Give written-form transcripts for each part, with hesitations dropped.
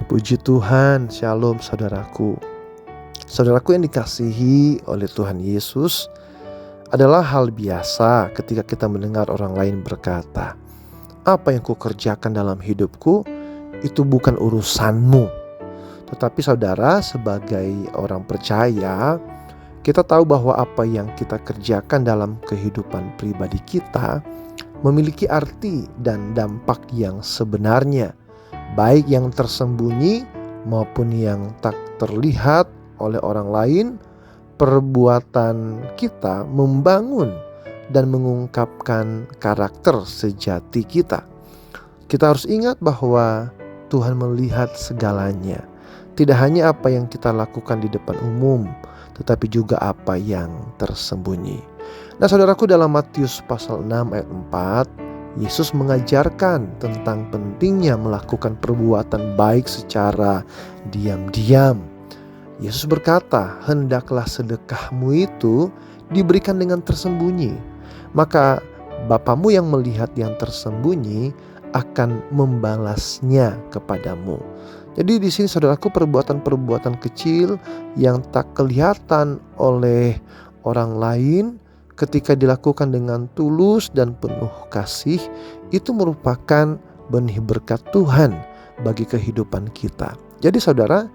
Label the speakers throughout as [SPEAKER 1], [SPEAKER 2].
[SPEAKER 1] Puji Tuhan, Shalom saudaraku. Saudaraku yang dikasihi oleh Tuhan Yesus, adalah hal biasa ketika kita mendengar orang lain berkata, "Apa yang kukerjakan dalam hidupku itu bukan urusanmu." Tetapi saudara, sebagai orang percaya, kita tahu bahwa apa yang kita kerjakan dalam kehidupan pribadi kita memiliki arti dan dampak yang sebenarnya, baik yang tersembunyi maupun yang tak terlihat oleh orang lain. Perbuatan kita membangun dan mengungkapkan karakter sejati kita. Kita harus ingat bahwa Tuhan melihat segalanya, tidak hanya apa yang kita lakukan di depan umum, tetapi juga apa yang tersembunyi. Nah saudaraku, dalam Matius pasal 6 ayat 4, Yesus mengajarkan tentang pentingnya melakukan perbuatan baik secara diam-diam. Yesus berkata, "Hendaklah sedekahmu itu diberikan dengan tersembunyi, maka Bapamu yang melihat yang tersembunyi akan membalasnya kepadamu." Jadi di sini saudaraku, perbuatan-perbuatan kecil yang tak kelihatan oleh orang lain ketika dilakukan dengan tulus dan penuh kasih, itu merupakan benih berkat Tuhan bagi kehidupan kita. Jadi saudara,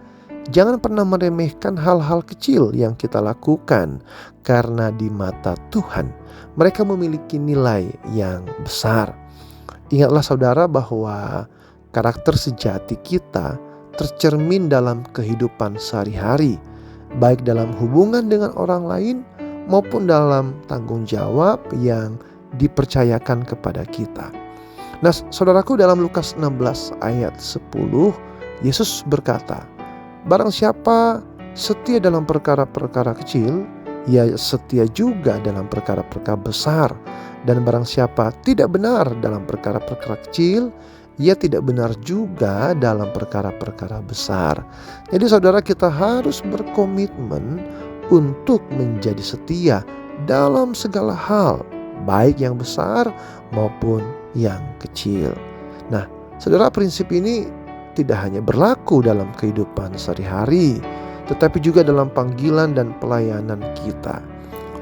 [SPEAKER 1] jangan pernah meremehkan hal-hal kecil yang kita lakukan, karena di mata Tuhan mereka memiliki nilai yang besar. Ingatlah saudara bahwa karakter sejati kita tercermin dalam kehidupan sehari-hari, baik dalam hubungan dengan orang lain maupun dalam tanggung jawab yang dipercayakan kepada kita. Nah saudaraku, dalam Lukas 16 ayat 10, Yesus berkata, "Barang siapa setia dalam perkara-perkara kecil, ia setia juga dalam perkara-perkara besar. Dan barang siapa tidak benar dalam perkara-perkara kecil, ia tidak benar juga dalam perkara-perkara besar." Jadi saudara, kita harus berkomitmen untuk menjadi setia dalam segala hal, baik yang besar maupun yang kecil. Nah saudara, prinsip ini tidak hanya berlaku dalam kehidupan sehari-hari, tetapi juga dalam panggilan dan pelayanan kita.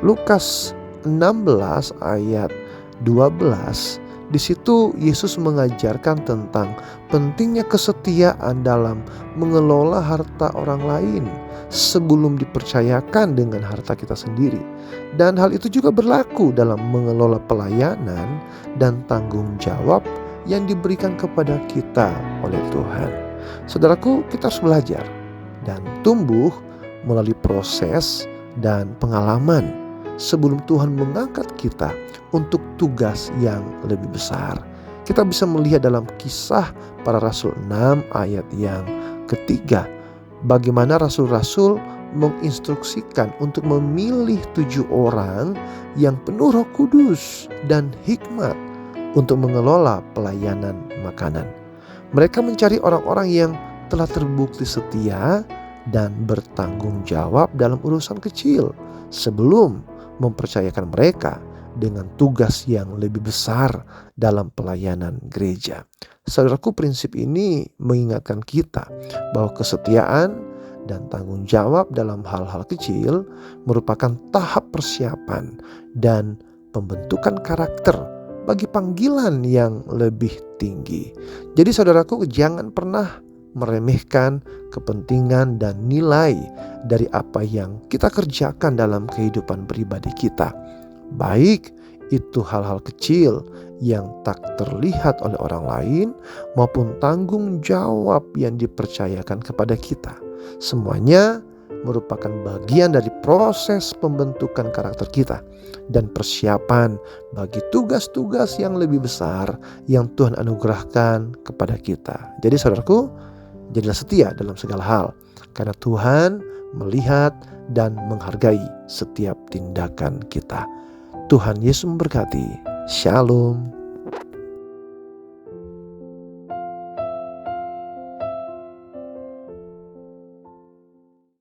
[SPEAKER 1] Lukas 16 ayat 12, di situ Yesus mengajarkan tentang pentingnya kesetiaan dalam mengelola harta orang lain sebelum dipercayakan dengan harta kita sendiri. Dan hal itu juga berlaku dalam mengelola pelayanan dan tanggung jawab yang diberikan kepada kita oleh Tuhan. Saudaraku, kita harus belajar dan tumbuh melalui proses dan pengalaman sebelum Tuhan mengangkat kita untuk tugas yang lebih besar. Kita bisa melihat dalam Kisah Para Rasul 6 ayat yang ketiga, bagaimana rasul-rasul menginstruksikan untuk memilih 7 orang yang penuh Roh Kudus dan hikmat untuk mengelola pelayanan makanan. Mereka mencari orang-orang yang telah terbukti setia dan bertanggung jawab dalam urusan kecil sebelum mempercayakan mereka dengan tugas yang lebih besar dalam pelayanan gereja. Saudaraku, prinsip ini mengingatkan kita bahwa kesetiaan dan tanggung jawab dalam hal-hal kecil merupakan tahap persiapan dan pembentukan karakter bagi panggilan yang lebih tinggi. Jadi saudaraku, jangan pernah meremehkan kepentingan dan nilai dari apa yang kita kerjakan dalam kehidupan pribadi kita, baik itu hal-hal kecil yang tak terlihat oleh orang lain maupun tanggung jawab yang dipercayakan kepada kita. Semuanya merupakan bagian dari proses pembentukan karakter kita dan persiapan bagi tugas-tugas yang lebih besar yang Tuhan anugerahkan kepada kita. Jadi saudaraku, jadilah setia dalam segala hal, karena Tuhan melihat dan menghargai setiap tindakan kita. Tuhan Yesus memberkati. Shalom.